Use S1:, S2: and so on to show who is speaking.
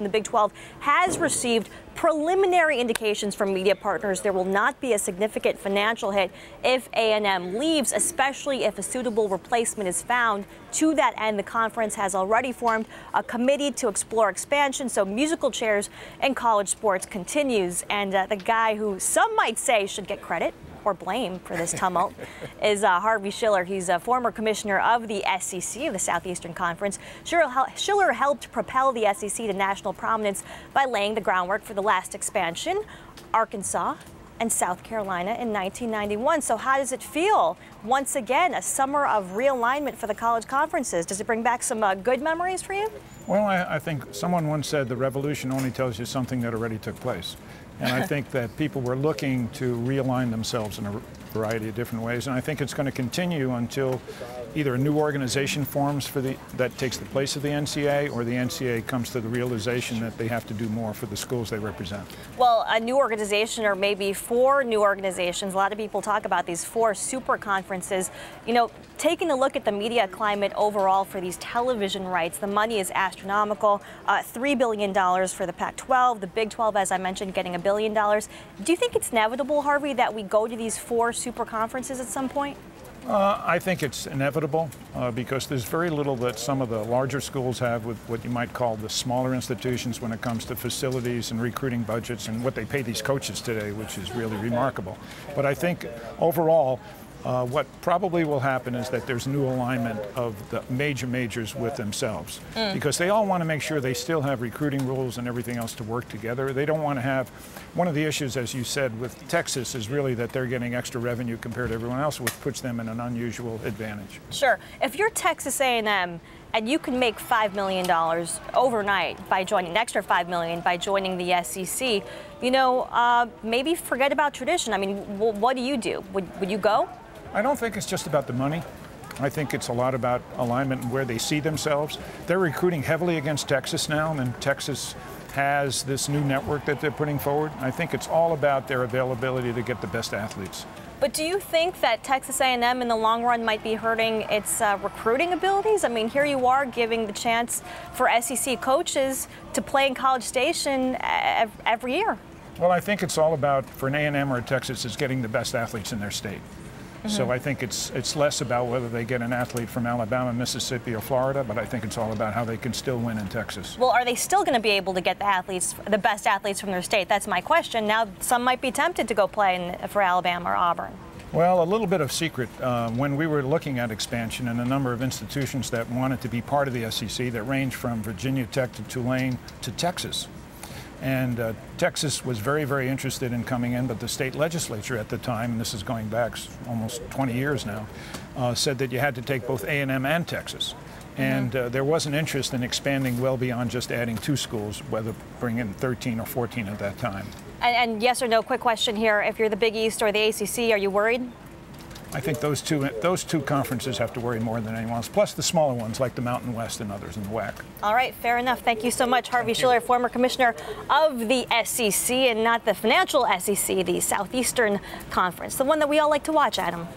S1: expansion. The Big 12 has received preliminary indications from media partners there will not be a significant financial hit if A&M leaves, especially if a suitable replacement is found. To that end, the conference has already formed a committee to explore expansion, so musical chairs in college sports continues. And the guy who some might say should get credit or blame for this tumult is Harvey Schiller. He's a former commissioner of the SEC, of the Southeastern Conference. Schiller helped propel the SEC to national prominence by laying the groundwork for the last expansion, Arkansas and South Carolina in 1991. So how does it feel? Once again, a summer of realignment for the college conferences. Does it bring back some good memories for you?
S2: Well, I think someone once said the revolution only tells you something that already took place. And I think that people were looking to realign themselves in a variety of different ways. And I think it's going to continue until either a new organization forms that takes the place of the NCAA, or the NCAA comes to the realization that they have to do more for the schools they represent.
S1: Well, a new organization, or maybe 4 new organizations. A lot of people talk about these 4 super conferences. You know, taking a look at the media climate overall for these television rights, the money is astronomical. $3 billion for the Pac-12, the Big 12, as I mentioned, getting $1 billion. Do you think it's inevitable, Harvey, that we go to these 4 super conferences at some point?
S2: I think it's inevitable because there's very little that some of the larger schools have with what you might call the smaller institutions when it comes to facilities and recruiting budgets and what they pay these coaches today, which is really remarkable. But I think overall, what probably will happen is that there's new alignment of the majors with themselves, because they all want to make sure they still have recruiting rules and everything else to work together. They don't want to have, one of the issues, as you said, with Texas is really that they're getting extra revenue compared to everyone else, which puts them in an unusual advantage.
S1: Sure. If you're Texas A&M and you can make $5 million overnight by joining, an extra $5 million by joining the SEC, you know, maybe forget about tradition. I mean, what do you do? Would you go?
S2: I don't think it's just about the money. I think it's a lot about alignment and where they see themselves. They're recruiting heavily against Texas now, and Texas has this new network that they're putting forward. I think it's all about their availability to get the best athletes.
S1: But do you think that Texas A&M in the long run might be hurting its recruiting abilities? I mean, here you are giving the chance for SEC coaches to play in College Station every year.
S2: Well, I think it's all about, for an A&M or a Texas, is getting the best athletes in their state. So I think it's less about whether they get an athlete from Alabama, Mississippi, or Florida, but I think it's all about how they can still win in Texas.
S1: Well, are they still going to be able to get the best athletes from their state? That's my question. Now, some might be tempted to go play for Alabama or Auburn.
S2: Well, a little bit of secret. When we were looking at expansion, and a number of institutions that wanted to be part of the SEC that range from Virginia Tech to Tulane to Texas. And Texas was very, very interested in coming in, but the state legislature at the time, and this is going back almost 20 years now, said that you had to take both A&M and Texas. And there was an interest in expanding well beyond just adding 2 schools, whether bringing 13 or 14 at that time.
S1: And yes or no, quick question here. If you're the Big East or the ACC, are you worried?
S2: I think those two conferences have to worry more than anyone else, plus the smaller ones like the Mountain West and others in the WAC.
S1: All right, fair enough. Thank you so much, Harvey Schiller, former commissioner of the SEC, and not the financial SEC, the Southeastern Conference, the one that we all like to watch, Adam.